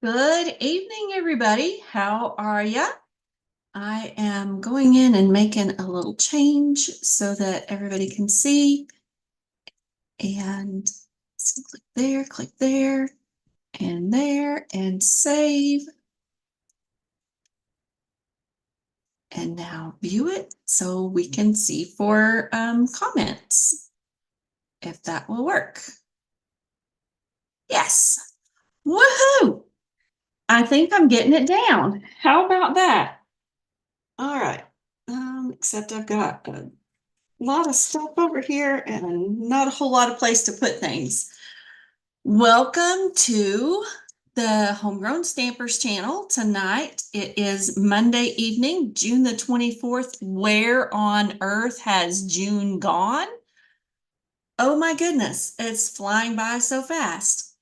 Good evening, everybody. How are ya? I am going in and making a little change so that everybody can see. And so click there, and save. And now view it so we can see for comments, if that will work. Yes. Woohoo! I think I'm getting it down. How about that? All right. Except I've got a lot of stuff over here and not a whole lot of place to put things. Welcome to the Homegrown Stampers channel. Tonight it is Monday evening, June the 24th. Where on earth has June gone? Oh my goodness, it's flying by so fast.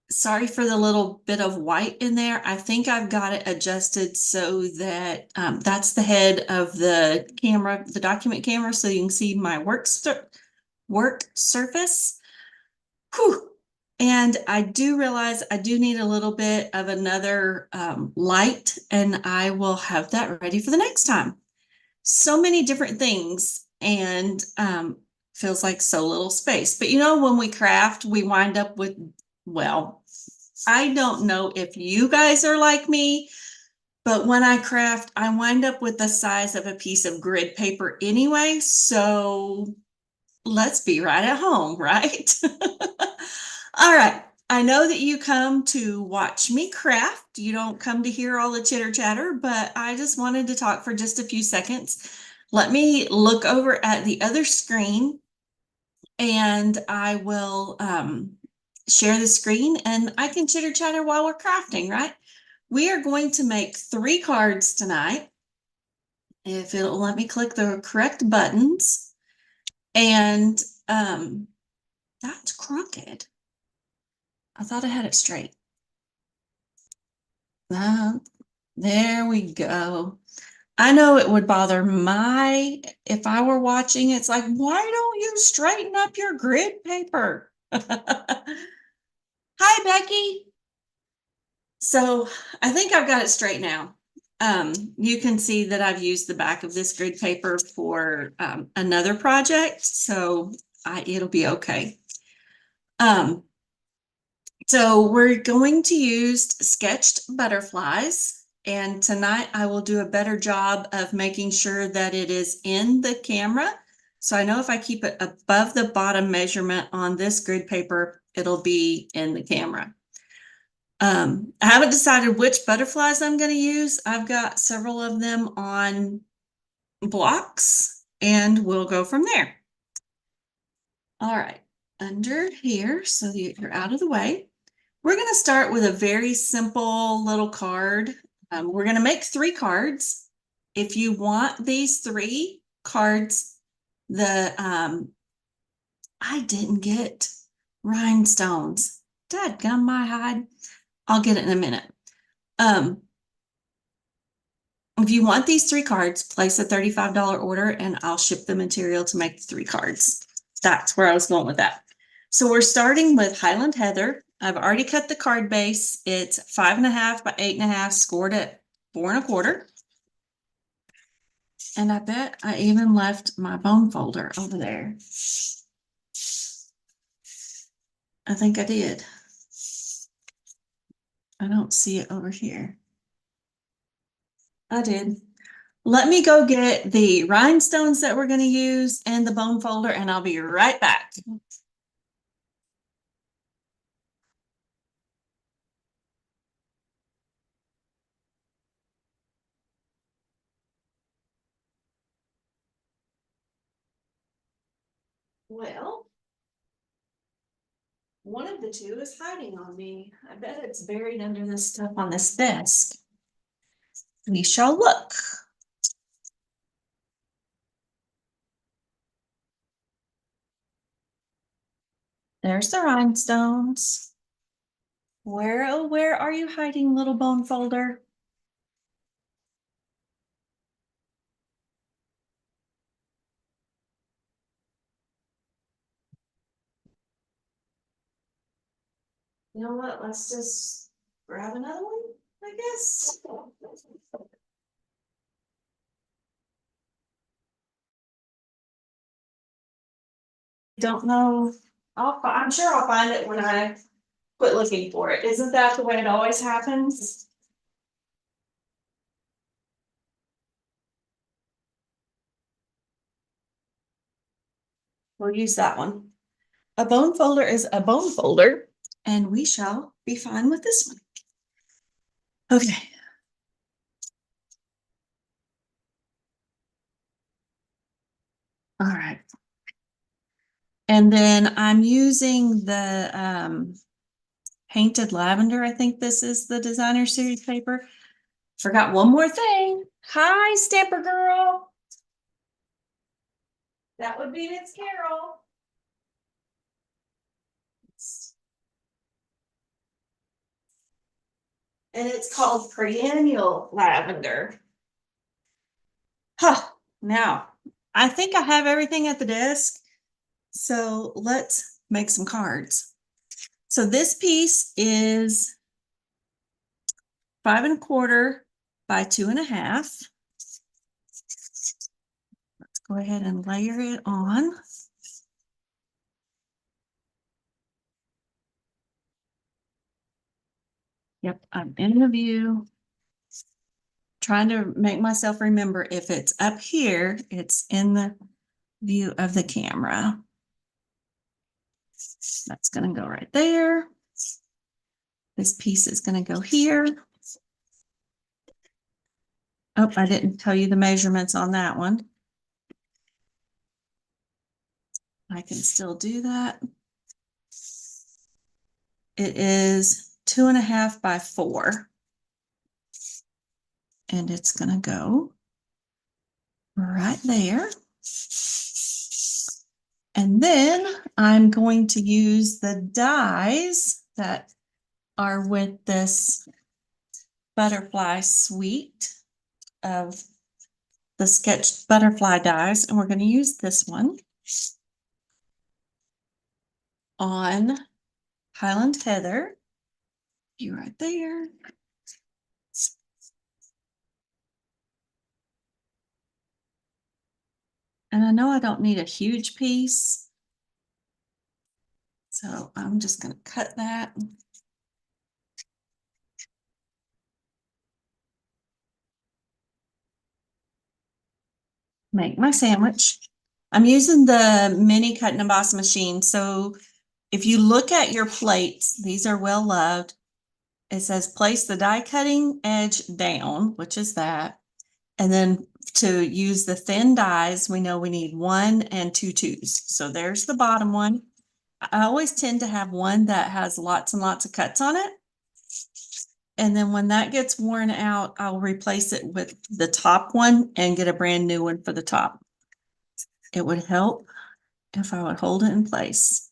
Sorry for the little bit of white in there. I think I've got it adjusted so that that's the head of the camera, the document camera, so you can see my work surface. Whew. And I do realize I do need a little bit of another light, and I will have that ready for the next time. So many different things, and feels like so little space. But you know, when we craft, we wind up with, well, I don't know if you guys are like me, but when I craft, I wind up with the size of a piece of grid paper anyway. So let's be right at home, right? All right. I know that you come to watch me craft. You don't come to hear all the chitter chatter, but I just wanted to talk for just a few seconds. Let me look over at the other screen and I will share the screen and I can chitter chatter while we're crafting, right? We are going to make 3 cards tonight. If it'll let me click the correct buttons. And that's crooked. I thought I had it straight. There we go. I know it would bother if I were watching, it's like, why don't you straighten up your grid paper? Hi, Becky. So I think I've got it straight now. You can see that I've used the back of this grid paper for another project, so it'll be okay. So we're going to use sketched butterflies, and tonight I will do a better job of making sure that it is in the camera. So I know if I keep it above the bottom measurement on this grid paper, it'll be in the camera. I haven't decided which butterflies I'm going to use. I've got several of them on blocks, and we'll go from there. All right, under here, so you're out of the way. We're going to start with a very simple little card. We're going to make 3 cards. If you want these 3 cards, I didn't get rhinestones. Dadgum my hide. I'll get it in a minute. If you want these 3 cards, place a $35 order and I'll ship the material to make 3 cards. That's where I was going with that. So we're starting with Highland Heather. I've already cut the card base. It's 5.5 by 8.5, scored at 4 1/4. And I bet I even left my bone folder over there. I think I did. I don't see it over here. I did. Let me go get the rhinestones that we're going to use and the bone folder, and I'll be right back. Well, one of the 2 is hiding on me. I bet it's buried under this stuff on this desk. We shall look. There's the rhinestones. Where, oh, where are you hiding, little bone folder? You know what? Let's just grab another one, I guess. Don't know. I'm sure I'll find it when I quit looking for it. Isn't that the way it always happens? We'll use that one. A bone folder is a bone folder, and we shall be fine with this one. Okay. All right. And then I'm using the painted lavender. I think this is the designer series paper. Forgot one more thing. Hi, Stamper Girl. That would be Miss Carol. And it's called perennial lavender. Huh. Now, I think I have everything at the desk. So let's make some cards. So this piece is 5¼ by 2½. Let's go ahead and layer it on. Yep, I'm in the view. Trying to make myself remember if it's up here, it's in the view of the camera. That's going to go right there. This piece is going to go here. Oh, I didn't tell you the measurements on that one. I can still do that. It is 2½ by 4. And it's going to go right there. And then I'm going to use the dies that are with this butterfly suite of the sketched butterfly dies. And we're going to use this one on Highland Heather. You right there. And I know I don't need a huge piece, so I'm just going to cut that. Make my sandwich. I'm using the mini cut and emboss machine. So if you look at your plates, these are well loved. It says place the die cutting edge down, which is that. And then to use the thin dies, we know we need 1 and 2 2s. So there's the bottom one. I always tend to have one that has lots and lots of cuts on it. And then when that gets worn out, I'll replace it with the top one and get a brand new one for the top. It would help if I would hold it in place.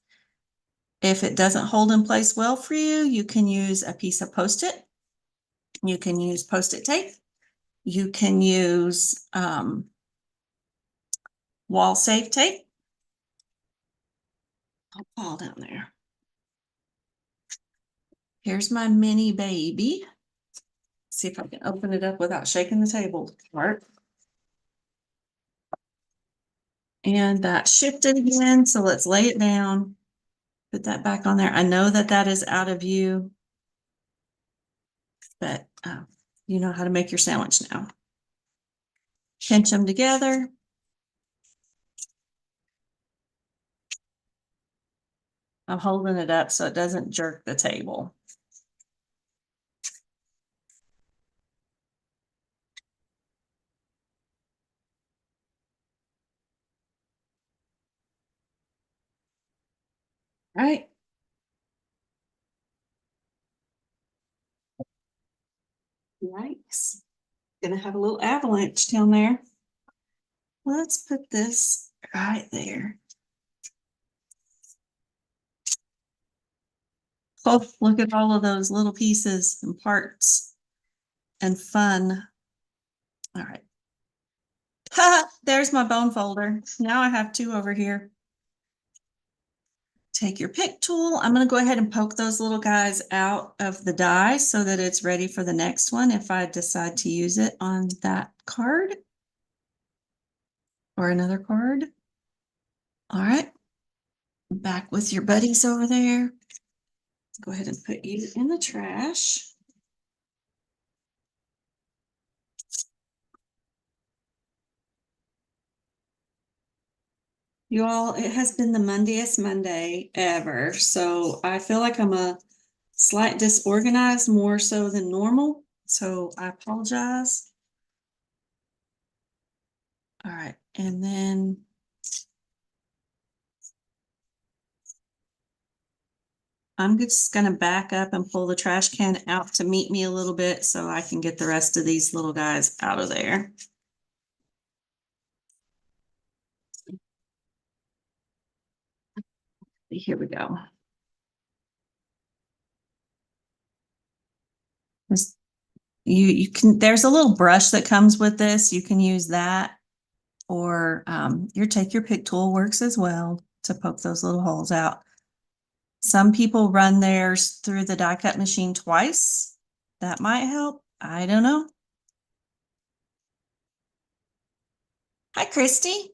If it doesn't hold in place well for you, you can use a piece of Post-it. You can use Post-it tape. You can use wall safe tape. I'll fall down there. Here's my mini baby. See if I can open it up without shaking the table apart. And that shifted again, so let's lay it down. Put that back on there. I know that that is out of view, but you know how to make your sandwich now. Pinch them together. I'm holding it up so it doesn't jerk the table. All right. Yikes. Gonna have a little avalanche down there. Let's put this right there. Oh, look at all of those little pieces and parts and fun. All right. Ha! There's my bone folder. Now I have 2 over here. Take your pick tool. I'm going to go ahead and poke those little guys out of the die so that it's ready for the next one if I decide to use it on that card or another card. All right, back with your buddies over there. Go ahead and put you in the trash. You all, it has been the Mondayest Monday ever, so I feel like I'm a slight disorganized more so than normal, so I apologize. All right, and then I'm just going to back up and pull the trash can out to meet me a little bit so I can get the rest of these little guys out of there. Here we go. You can, there's a little brush that comes with this. You can use that, or your take your pick tool works as well to poke those little holes out. Some people run theirs through the die cut machine twice. That might help. I don't know. Hi, Christy.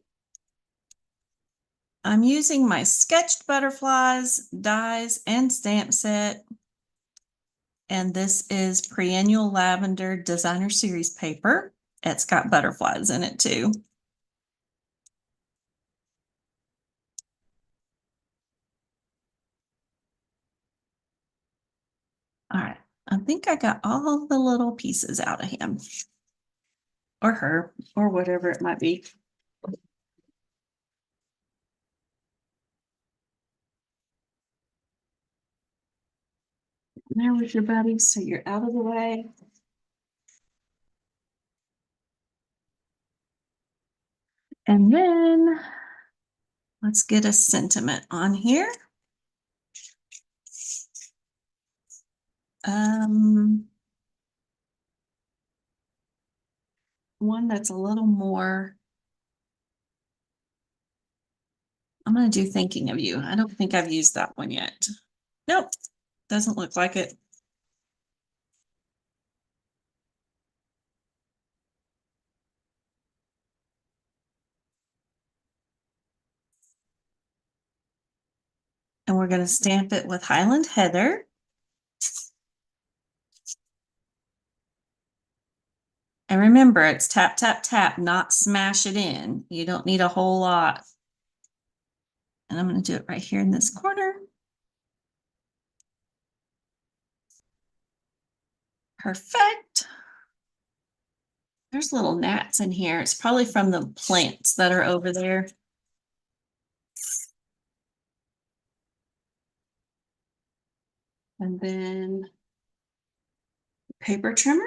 I'm using my sketched butterflies, dies, and stamp set. And this is Perennial Lavender Designer Series paper. It's got butterflies in it too. All right, I think I got all the little pieces out of him. Or her, or whatever it might be. There with your buddy, so you're out of the way. And then let's get a sentiment on here. One that's a little more, I'm going to do thinking of you. I don't think I've used that one yet. Nope, doesn't look like it. And we're going to stamp it with Highland Heather. And remember, it's tap, tap, tap, not smash it in. You don't need a whole lot. And I'm going to do it right here in this corner. Perfect. There's little gnats in here. It's probably from the plants that are over there. And then paper trimmer.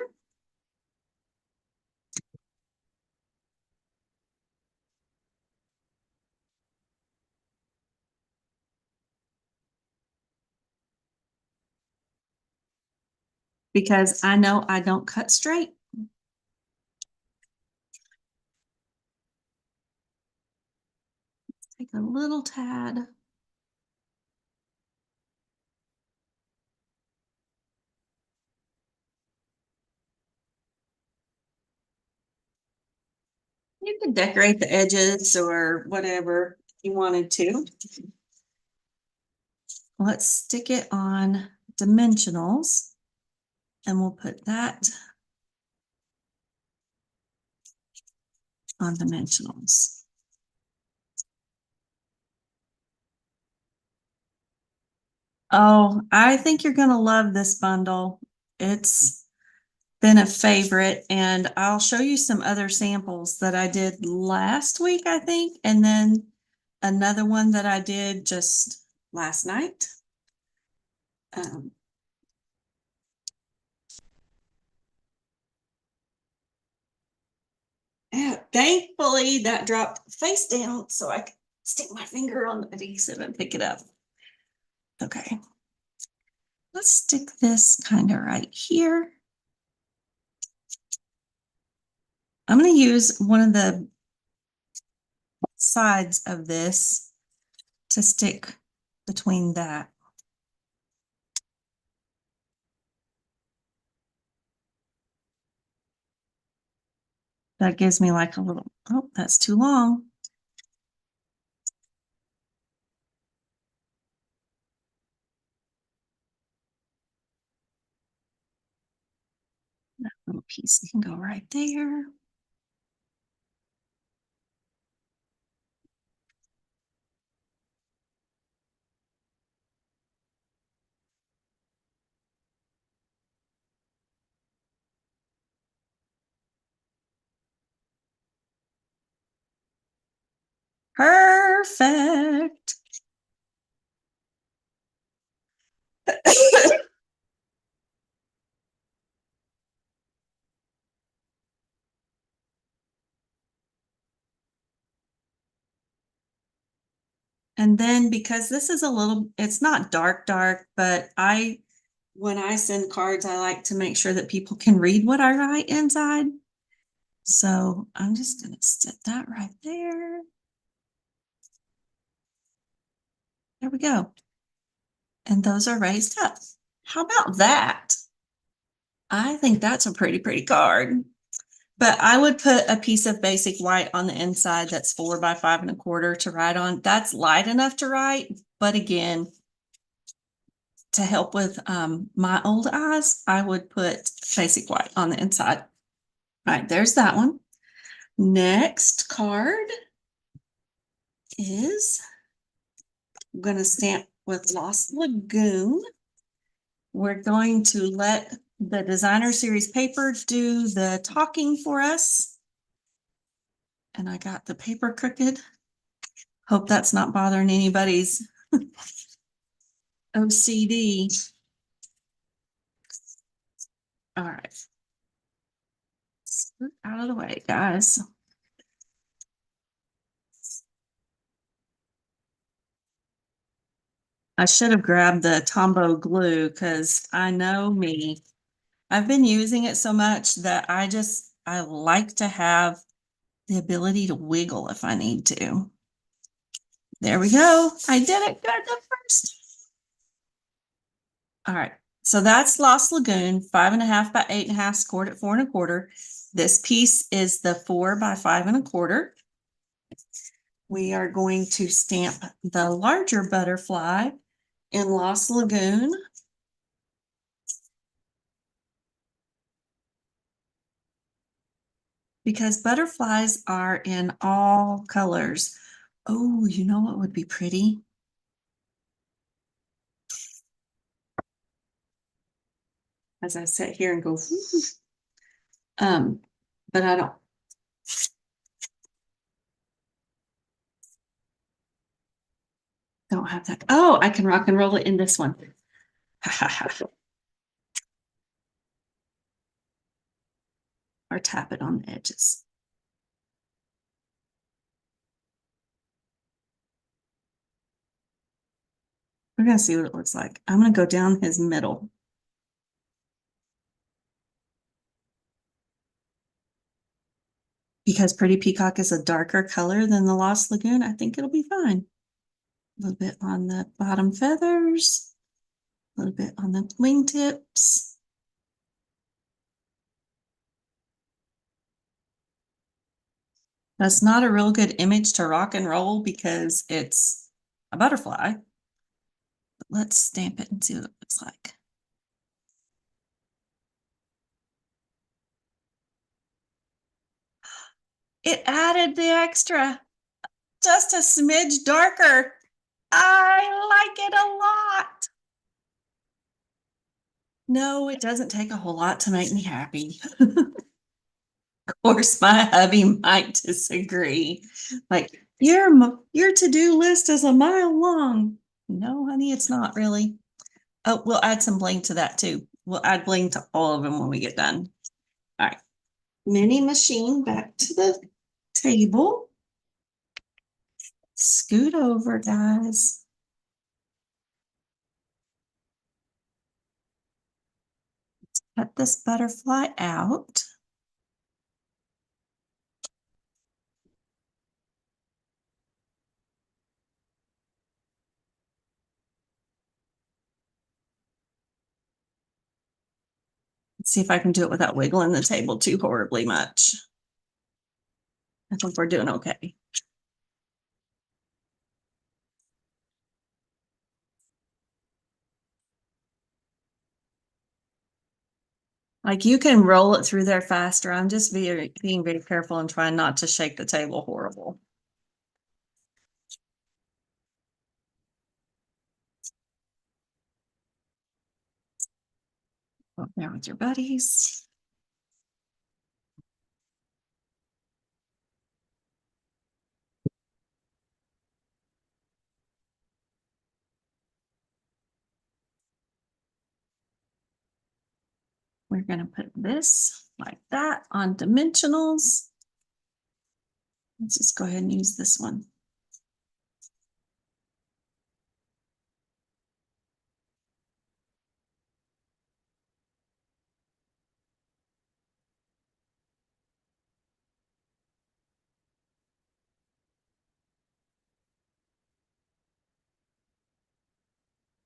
Because I know I don't cut straight. Take a little tad. You could decorate the edges or whatever you wanted to. Let's stick it on dimensionals, and we'll put that on dimensionals. Oh, I think you're going to love this bundle. It's been a favorite, and I'll show you some other samples that I did last week, I think, and then another one that I did just last night. Yeah, thankfully that dropped face down so I could stick my finger on the adhesive and pick it up. Okay, let's stick this kind of right here. I'm going to use one of the sides of this to stick between that. That gives me like a little, oh, that's too long. That little piece can go right there. Perfect. And then because this is a little, it's not dark, dark, but when I send cards, I like to make sure that people can read what I write inside. So I'm just going to set that right there. There we go. And those are raised up. How about that? I think that's a pretty card. But I would put a piece of basic white on the inside that's 4 by 5 1/4 to write on. That's light enough to write, but again, to help with my old eyes, I would put basic white on the inside. All right, there's that one. Next card is I'm going to stamp with Lost Lagoon. We're going to let the designer series paper do the talking for us. And I got the paper crooked. Hope that's not bothering anybody's OCD. All right. Scoot out of the way, guys. I should have grabbed the Tombow glue because I know me. I've been using it so much that I like to have the ability to wiggle if I need to. There we go. I did it good the first. All right. So that's Lost Lagoon, 5.5 by 8.5, scored at 4 1/4. This piece is the 4 by 5 1/4. We are going to stamp the larger butterfly in Lost Lagoon. Because butterflies are in all colors. Oh, you know what would be pretty? As I sit here and go, but I don't have that. Oh, I can rock and roll it in this one. Or tap it on the edges. We're going to see what it looks like. I'm going to go down his middle. Because Pretty Peacock is a darker color than the Lost Lagoon, I think it'll be fine. A little bit on the bottom feathers, a little bit on the wingtips. That's not a real good image to rock and roll because it's a butterfly. But let's stamp it and see what it looks like. It added the extra, just a smidge darker. I like it a lot. No, it doesn't take a whole lot to make me happy. Of course, my hubby might disagree. Like, your to-do list is a mile long. No, honey, it's not really. Oh, we'll add some bling to that too. We'll add bling to all of them when we get done. All right. Mini machine back to the table. Scoot over, guys. Cut this butterfly out. Let's see if I can do it without wiggling the table too horribly much. I think we're doing okay. Like you can roll it through there faster. I'm just being very careful and trying not to shake the table horrible. Go there with your buddies. We're going to put this like that on dimensionals. Let's just go ahead and use this one.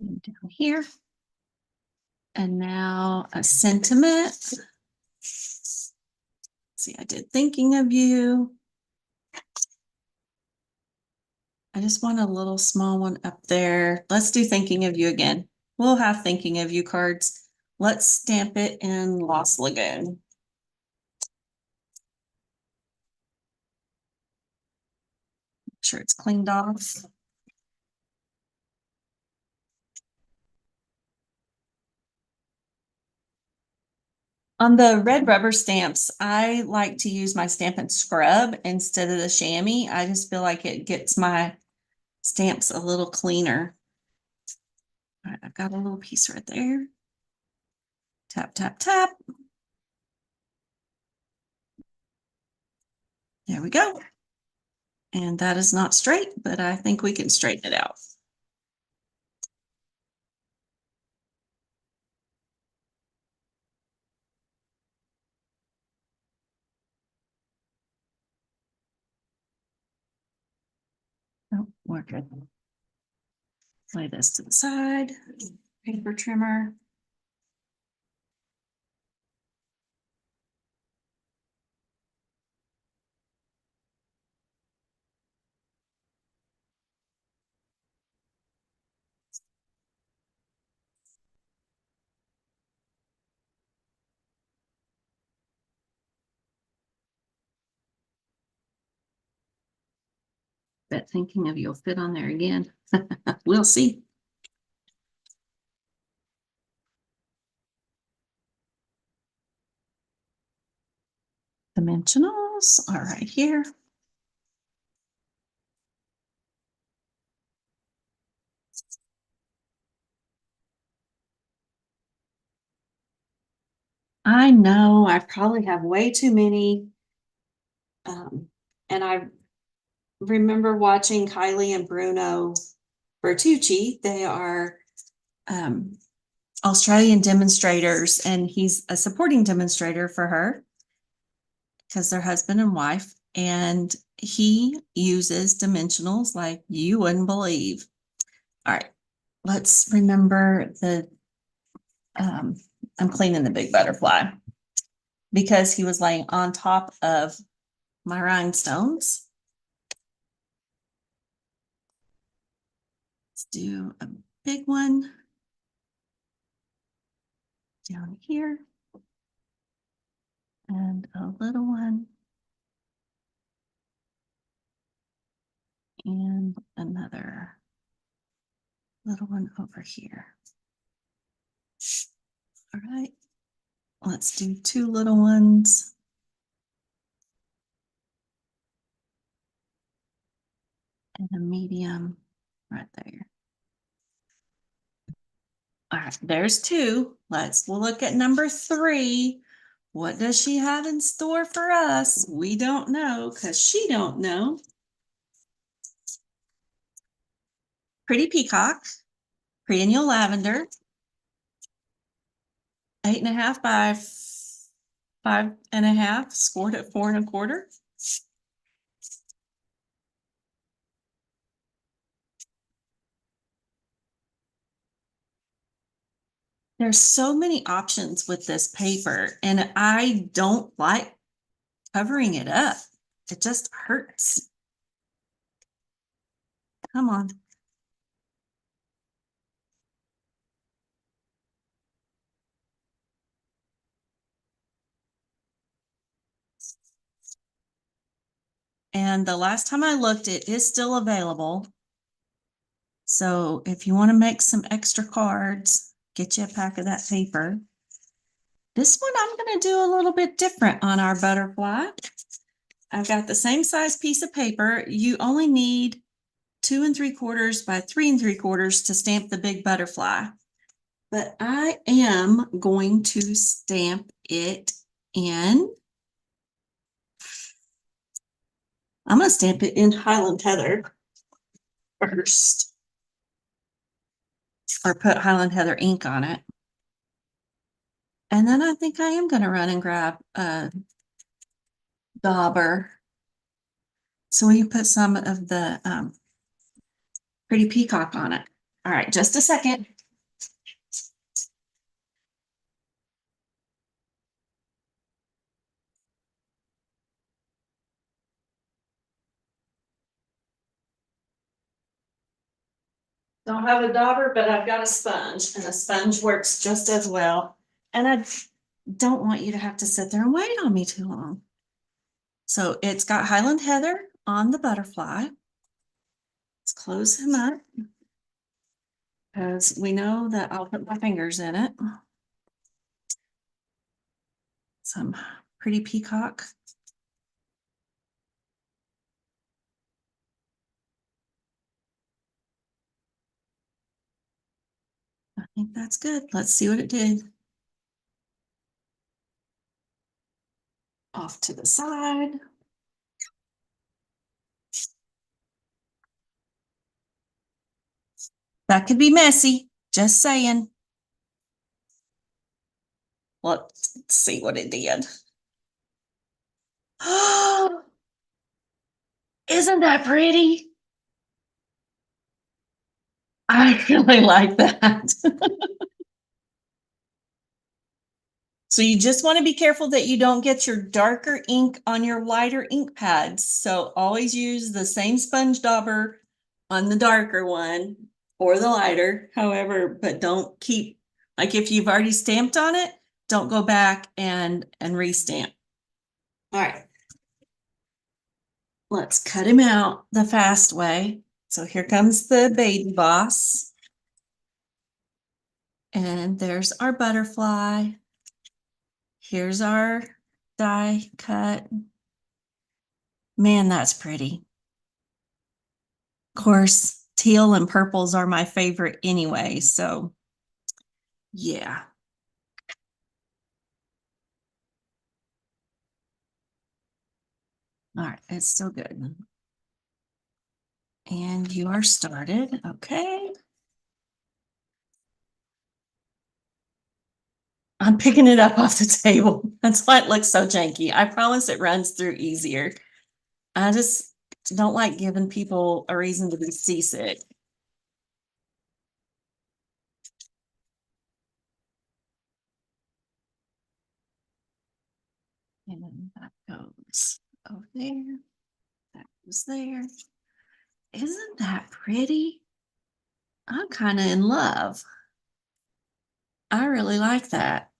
And down here. And now a sentiment. See, I did thinking of you. I just want a little small one up there. Let's do thinking of you again. We'll have thinking of you cards. Let's stamp it in Lost Lagoon. Make sure it's cleaned off. On the red rubber stamps, I like to use my Stampin' Scrub instead of the chamois. I just feel like it gets my stamps a little cleaner. All right, I've got a little piece right there. Tap, tap, tap. There we go. And that is not straight, but I think we can straighten it out. Oh, we're good. Lay this to the side. Paper trimmer. Bet thinking of you'll fit on there again. We'll see. Dimensionals are right here. I know I probably have way too many. And I remember watching Kylie and Bruno Bertucci. They are Australian demonstrators, and he's a supporting demonstrator for her because they're husband and wife. And he uses dimensionals like you wouldn't believe. All right, let's remember I'm cleaning the big butterfly because he was laying on top of my rhinestones. Let's do a big one down here and a little one and another little one over here. All right, let's do two little ones. And a medium right there. All right, there's two. Let's look at number 3. What does she have in store for us? We don't know because she don't know. Pretty Peacock, Perennial Lavender, 8.5 by 5.5, scored at 4 1/4. There's so many options with this paper, and I don't like covering it up. It just hurts. Come on. And the last time I looked, it is still available. So if you want to make some extra cards, get you a pack of that paper. This one I'm going to do a little bit different on our butterfly. I've got the same size piece of paper. You only need 2 3/4 by 3 3/4 to stamp the big butterfly. But I am going to stamp it in. I'm going to stamp it in Highland Heather first, or put Highland Heather ink on it. And then I think I am going to run and grab a dauber. So we can put some of the pretty peacock on it. All right, just a second. Don't have a dauber, but I've got a sponge, and a sponge works just as well. And I don't want you to have to sit there and wait on me too long. So it's got Highland Heather on the butterfly. Let's close him up, because we know that I'll put my fingers in it. Some pretty peacock. I think that's good. Let's see what it did. Off to the side. That could be messy, just saying. Let's see what it did. Oh, isn't that pretty? I really like that. So you just want to be careful that you don't get your darker ink on your lighter ink pads. So always use the same sponge dauber on the darker one or the lighter, however, but don't keep, like if you've already stamped on it, don't go back and restamp. All right. Let's cut him out the fast way. So here comes the baby boss. And there's our butterfly. Here's our die cut. Man, that's pretty. Of course, teal and purples are my favorite anyway, so yeah. All right, it's still good. And you are started, okay. I'm picking it up off the table. That's why it looks so janky. I promise it runs through easier. I just don't like giving people a reason to be seasick. And that goes over there. That goes there. Isn't that pretty? I'm kind of in love. I really like that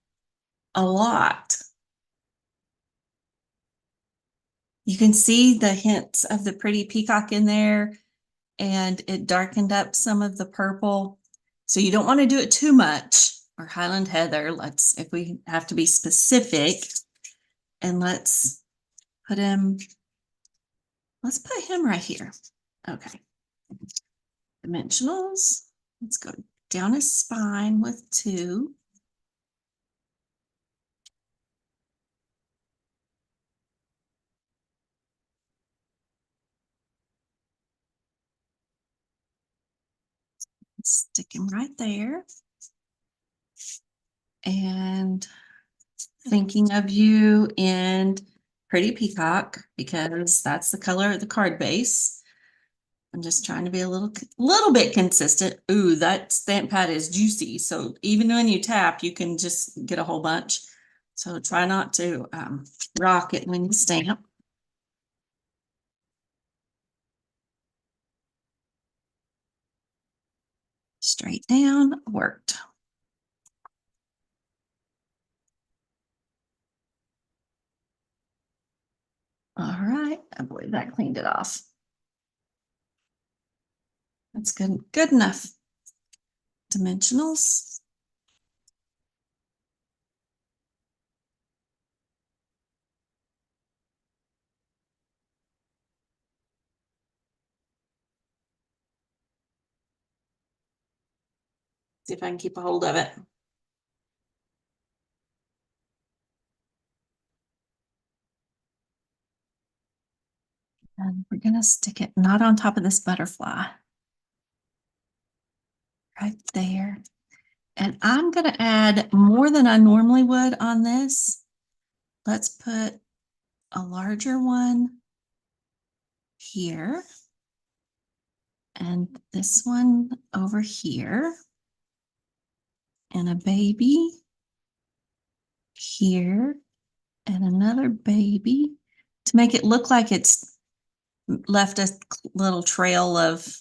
a lot. You can see the hints of the pretty peacock in there, and it darkened up some of the purple. So you don't want to do it too much, or Highland Heather. Let's, if we have to be specific, and let's put him right here. Okay. Dimensionals. Let's go down his spine with 2. Stick him right there. And thinking of you in Pretty Peacock, because that's the color of the card base. I'm just trying to be a little bit consistent. Ooh, that stamp pad is juicy. So even when you tap, you can just get a whole bunch. So try not to rock it when you stamp. Straight down, worked. All right, I believe that cleaned it off. That's good enough. Dimensionals. See if I can keep a hold of it. And we're gonna stick it not on top of this butterfly. Right there. And I'm gonna add more than I normally would on this. Let's put a larger one here. And this one over here. And a baby here. And another baby to make it look like it's left a little trail of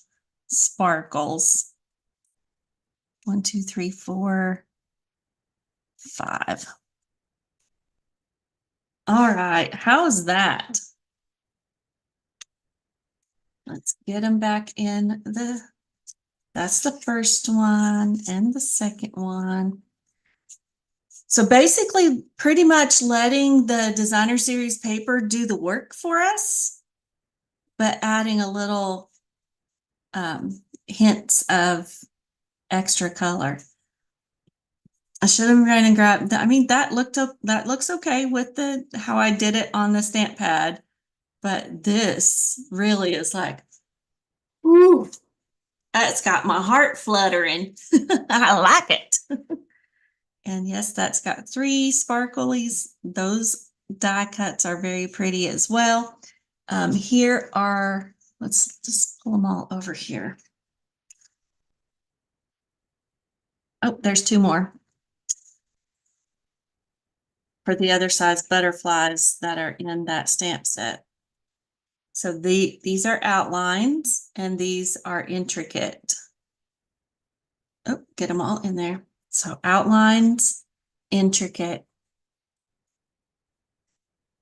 sparkles. 1, 2, 3, 4, 5. All right, how's that? Let's get them back in that's the first one and the second one. So basically pretty much letting the designer series paper do the work for us, but adding a little hints of extra color. I should have ran and grabbed that. I mean, that looks okay with how I did it on the stamp pad, but this really is like, ooh, it's got my heart fluttering. I like it. And yes, that's got 3 sparklies. Those die cuts are very pretty as well. Here are, let's just pull them all over here. Oh, there's 2 more for the other size butterflies that are in that stamp set. So these are outlines and these are intricate. Oh, get them all in there. So outlines, intricate.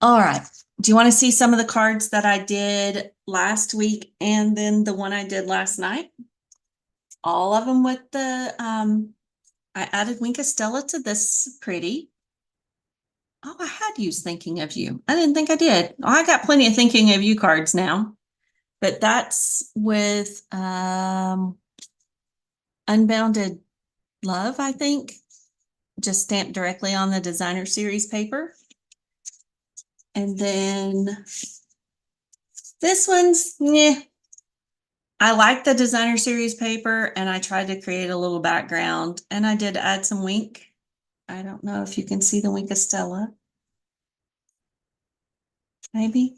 All right. Do you want to see some of the cards that I did last week and then the one I did last night? All of them with the, I added Wink Stella to this pretty. Oh, I had used Thinking of You. I didn't think I did. Oh, I got plenty of Thinking of You cards now. But that's with Unbounded Love, I think. Just stamped directly on the designer series paper. And then this one's, yeah. I like the designer series paper and I tried to create a little background and I did add some Wink. I don't know if you can see the Wink Stella. Maybe.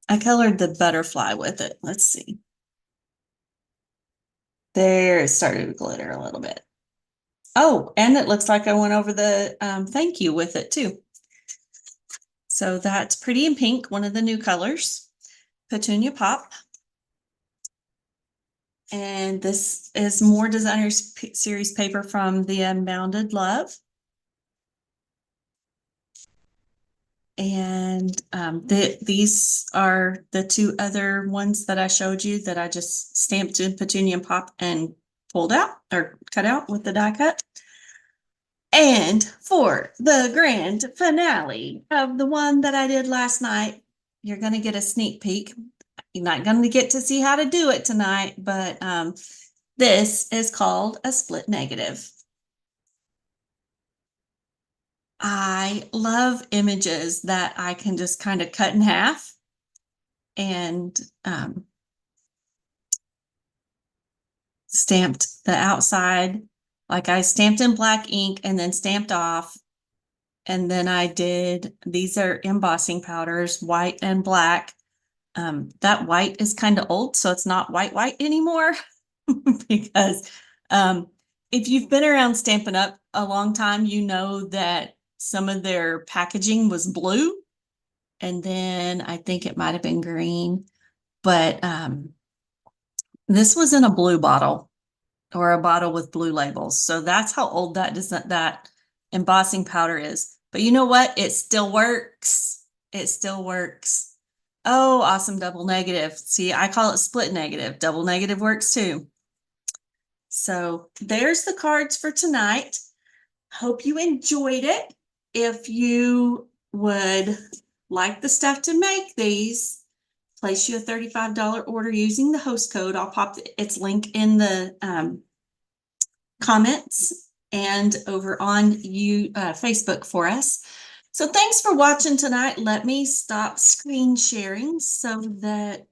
I colored the butterfly with it. Let's see. There, it started to glitter a little bit. Oh, and it looks like I went over the thank you with it too. So that's Pretty in Pink, one of the new colors. Petunia Pop. And this is more designer series paper from the Unbounded Love. And these are the 2 other ones that I showed you that I just stamped in Petunia Pop and pulled out or cut out with the die cut. And for the grand finale of the one that I did last night, you're going to get a sneak peek. You're not going to get to see how to do it tonight, but this is called a split negative. I love images that I can just kind of cut in half and stamped the outside. Like I stamped in black ink and then stamped off. And then I did, these are embossing powders, white and black. That white is kind of old, so it's not white anymore because if you've been around Stampin' Up a long time, you know that some of their packaging was blue, and then I think it might have been green, but this was in a blue bottle or a bottle with blue labels. So that's how old that embossing powder is. But you know what? It still works. It still works. Oh, awesome double negative. See, I call it split negative. Double negative works too. So there's the cards for tonight. Hope you enjoyed it. If you would like the stuff to make these, place you a $35 order using the host code. I'll pop its link in the comments and over on Facebook for us. So thanks for watching tonight. Let me stop screen sharing so that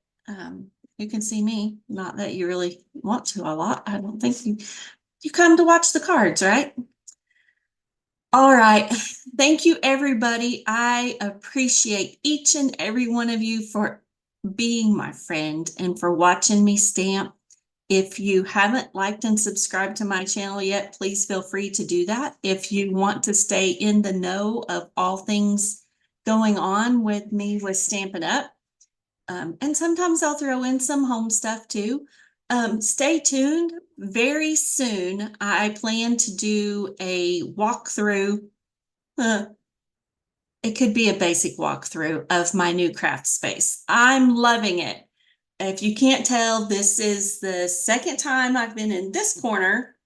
you can see me. Not that you really want to a lot. I don't think you come to watch the cards, right? All right. Thank you, everybody. I appreciate each and every one of you for being my friend and for watching me stamp. If you haven't liked and subscribed to my channel yet, please feel free to do that. If you want to stay in the know of all things going on with me with Stampin' Up, and sometimes I'll throw in some home stuff too. Stay tuned. Very soon, I plan to do a walkthrough. It could be a basic walkthrough of my new craft space. I'm loving it. If you can't tell, this is the second time I've been in this corner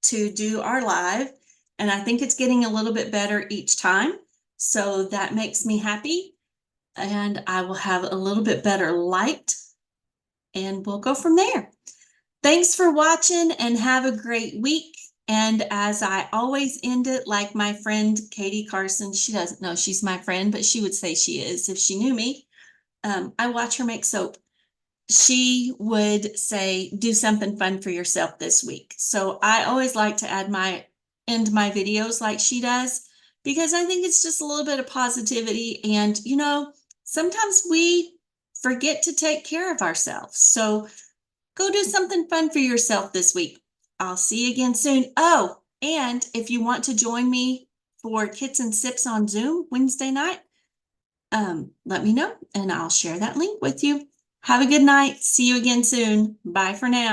to do our live, and I think it's getting a little bit better each time. So that makes me happy, and I will have a little bit better light, and we'll go from there. Thanks for watching and have a great week. And as I always end it, like my friend Katie Carson, she doesn't know she's my friend, but she would say she is if she knew me. I watch her make soap. She would say, do something fun for yourself this week. So I always like to end my videos like she does, because I think it's just a little bit of positivity. And, you know, sometimes we forget to take care of ourselves. So go do something fun for yourself this week. I'll see you again soon. Oh, and if you want to join me for Kits and Sips on Zoom Wednesday night, let me know and I'll share that link with you. Have a good night. See you again soon. Bye for now.